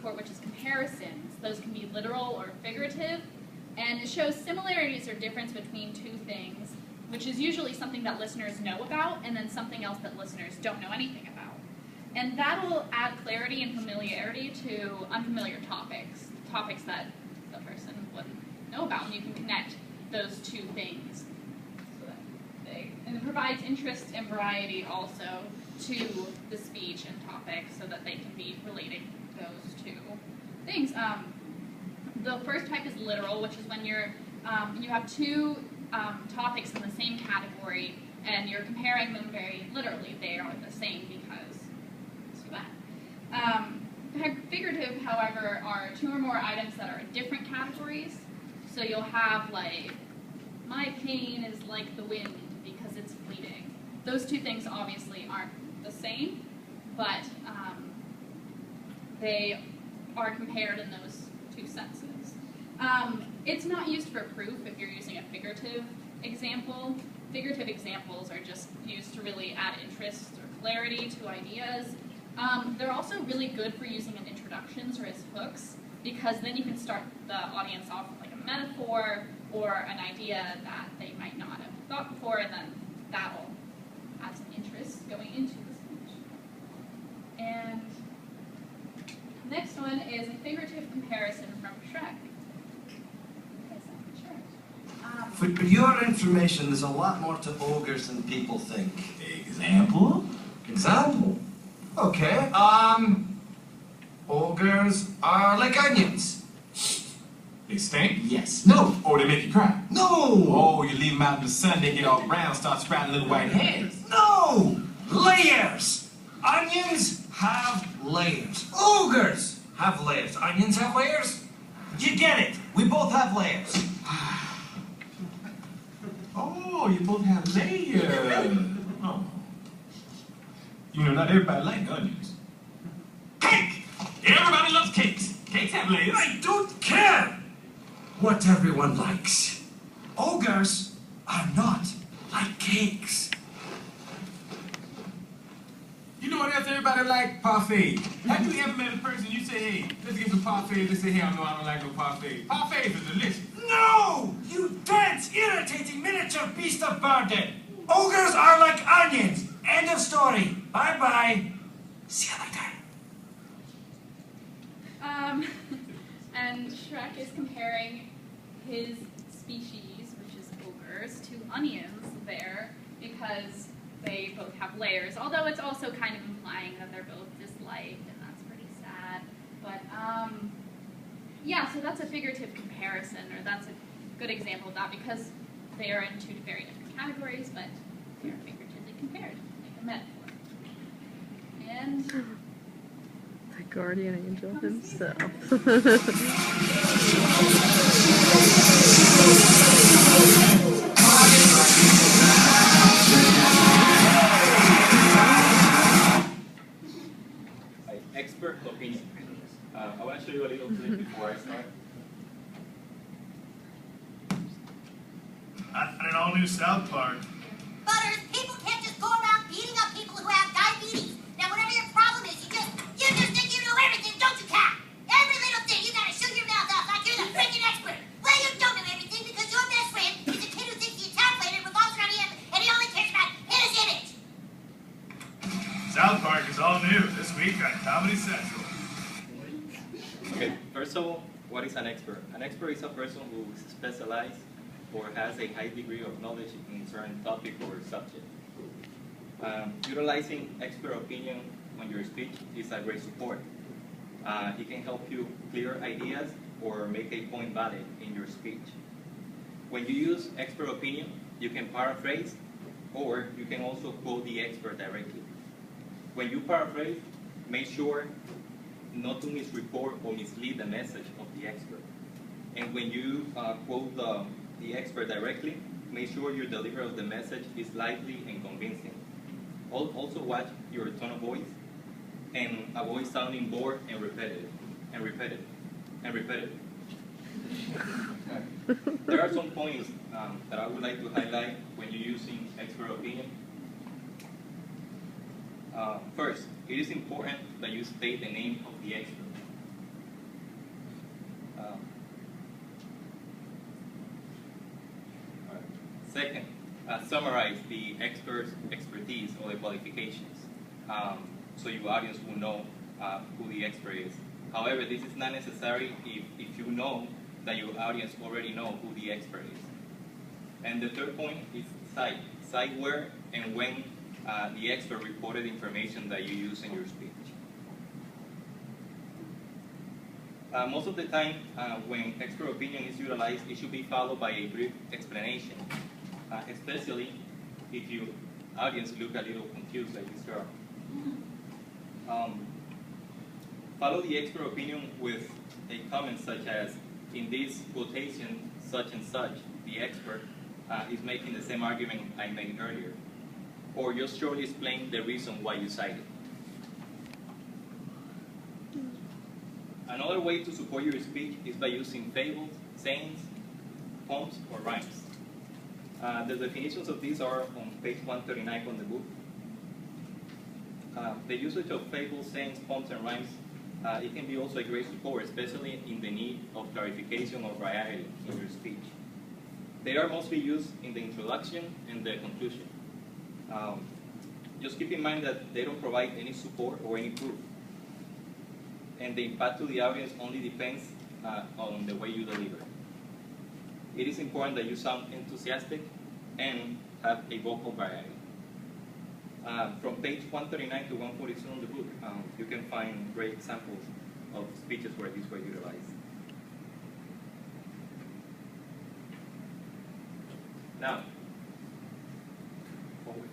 for, which is comparisons. Those can be literal or figurative, and it shows similarities or difference between two things, which is usually something that listeners know about, and then something else that listeners don't know anything about. And that'll add clarity and familiarity to unfamiliar topics, topics that the person wouldn't know about, and you can connect those two things. And it provides interest and variety also to the speech and topic so that they can be relating those two things. The first type is literal, which is when you have two topics in the same category and you're comparing them very literally. They are the same because so that. Figurative, however, are two or more items that are in different categories. So you'll have like, my pain is like the wind because it's fleeting. Those two things obviously aren't the same, but they are compared in those two senses. It's not used for proof if you're using a figurative example. Figurative examples are just used to really add interest or clarity to ideas. They're also really good for using in introductions or as hooks, because then you can start the audience off with like a metaphor or an idea that they might not have thought before, and then that'll add some interest going into the speech. And next one is a figurative comparison from Shrek. For your information, there's a lot more to ogres than people think. Example? Example? Okay, ogres are like onions. They stink? Yes. No. Or they make you cry? No. Oh, you leave them out in the sun, they get all brown, start sprouting little white heads. No. Layers. Onions have layers. Ogres have layers. Onions have layers. You get it. We both have layers. Oh, you both have layers. Oh. You know, not everybody likes onions. Cake! Everybody loves cakes. Cakes have layers. I don't care what everyone likes. Ogres are not like cakes. You know what else everybody like? Parfait. Have you ever met a person you say, hey, let's get some parfait? They say, hey, I don't like no parfait. Parfaits are delicious. No! You dense, irritating miniature beast of burden! Ogres are like onions! End of story. Bye-bye. See you later. And Shrek is comparing his species, which is ogres, to onions there, because they both have layers, although it's also kind of implying that they're both disliked, and that's pretty sad. But, yeah, so that's a figurative comparison, or that's a good example of that, because they are in two very different categories, but they are figuratively compared, like a metaphor. And the guardian angel himself. Expert opinion. I want to show you a little clip before I start. At an all-new South Park. Butters, people can't just go around beating up people who have diabetes. Now, whatever your problem is, you just think you know everything, don't you, Cat? Every little thing, you gotta shoot your mouth off like you're the freaking expert. Well, you don't know everything because your best friend is a kid who thinks the attack plane revolves around him, and he only cares about his image. South Park is all new this week on Comedy Central. Okay, first of all, what is an expert? An expert is a person who is specialized or has a high degree of knowledge in a certain topic or subject. Utilizing expert opinion on your speech is a great support. It can help you clear ideas or make a point valid in your speech. When you use expert opinion, you can paraphrase, or you can also quote the expert directly. When you paraphrase, make sure not to misreport or mislead the message of the expert. And when you quote the expert directly, make sure your delivery of the message is lively and convincing. Also watch your tone of voice and avoid sounding bored and repetitive. There are some points that I would like to highlight when you're using expert opinion. First, it is important that you state the name of the expert. summarize the expert's expertise or the qualifications, so your audience will know who the expert is. However, this is not necessary if you know that your audience already know who the expert is. And the third point is cite. Cite where and when the expert reported information that you use in your speech. Most of the time, when expert opinion is utilized, it should be followed by a brief explanation, especially if your audience look a little confused like this girl. Follow the expert opinion with a comment such as, in this quotation, such and such, the expert is making the same argument I made earlier. Or just shortly explain the reason why you cited. Another way to support your speech is by using fables, sayings, poems, or rhymes. The definitions of these are on page 139 on the book. The usage of fables, sayings, poems, and rhymes, it can be also a great support, especially in the need of clarification or variety in your speech. They are mostly used in the introduction and the conclusion. Just keep in mind that they don't provide any support or any proof. And the impact to the audience only depends on the way you deliver. It is important that you sound enthusiastic and have a vocal variety. From page 139 to 142 on the book, you can find great examples of speeches where these were utilized. Now, forward.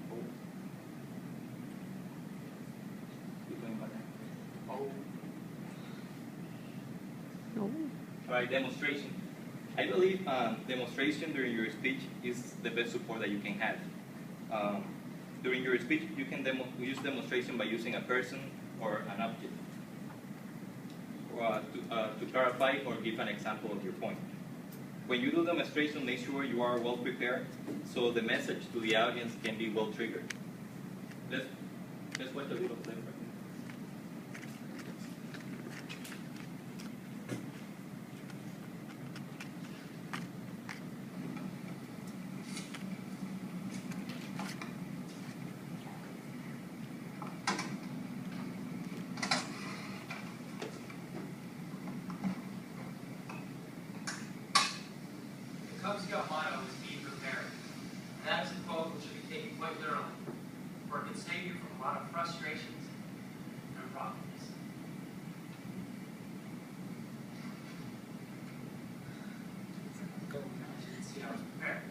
Forward. Keep going back. Forward. Oh. All right, demonstration. I believe demonstration during your speech is the best support that you can have. During your speech, you can use demonstration by using a person or an object to clarify or give an example of your point. When you do demonstration, make sure you are well prepared so the message to the audience can be well triggered. Let's watch a little clip. Cub Scout motto is be prepared. And that is a quote which should be taken quite literally, for it can save you from a lot of frustrations and problems. As you can see, I was prepared.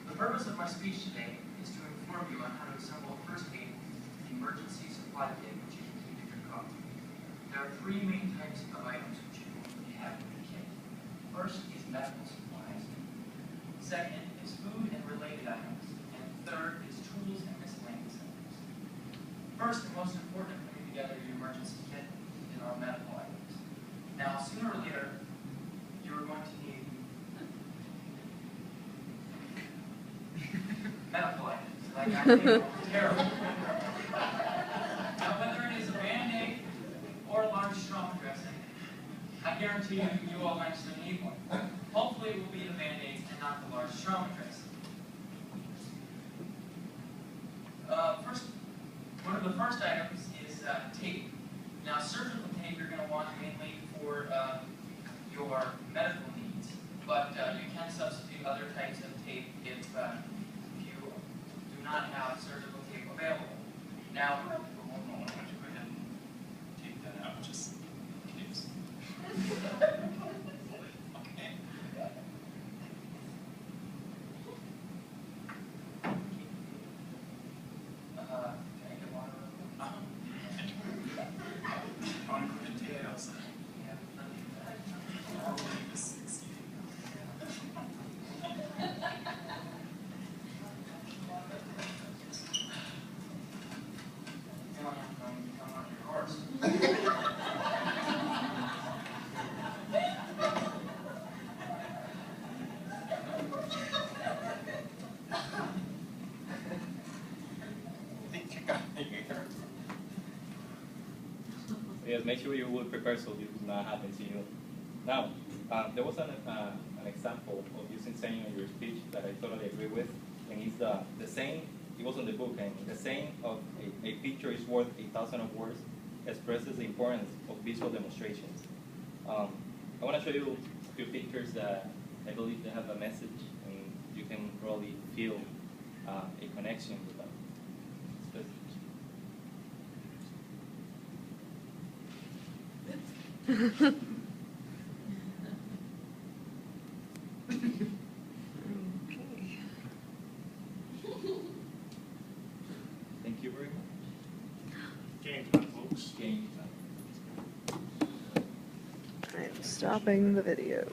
The purpose of my speech today is to inform you on how to assemble a first aid emergency supply kit which you can keep in your car. There are three main types of items which you will have in the kit. First is medical supplies. Second is food and related items. And third is tools and miscellaneous items. First and most important in putting together your emergency kit is our medical items. Now, sooner or later, you are going to need medical items. Like I think terrible. Now, whether it is a Band-Aid or a large trauma dressing, I guarantee you all eventually need one. Hopefully it will be the Band-Aids and not the large trauma dressing. One of the first items is tape. Now, surgical tape you're going to want mainly for your medical needs, but you can substitute other types of tape if you do not have surgical tape available. Now, Hold on, why don't you go ahead and take that out, just in case. Okay. can I get water? Want to go ahead and take it outside? Yeah. I'll leave this 60. You don't have to come on your horse. I think you Yes, make sure you will prepare so this will not happen to you. Now, there was an example of using saying in your speech that I totally agree with, and it's the saying, it was on the book, and the saying of a picture is worth 1,000 of words expresses the importance of visual demonstrations. I want to show you a few pictures that I believe they have a message, and you can probably feel a connection with them. Thank you very much. Game time, folks. Game time. I am stopping the video.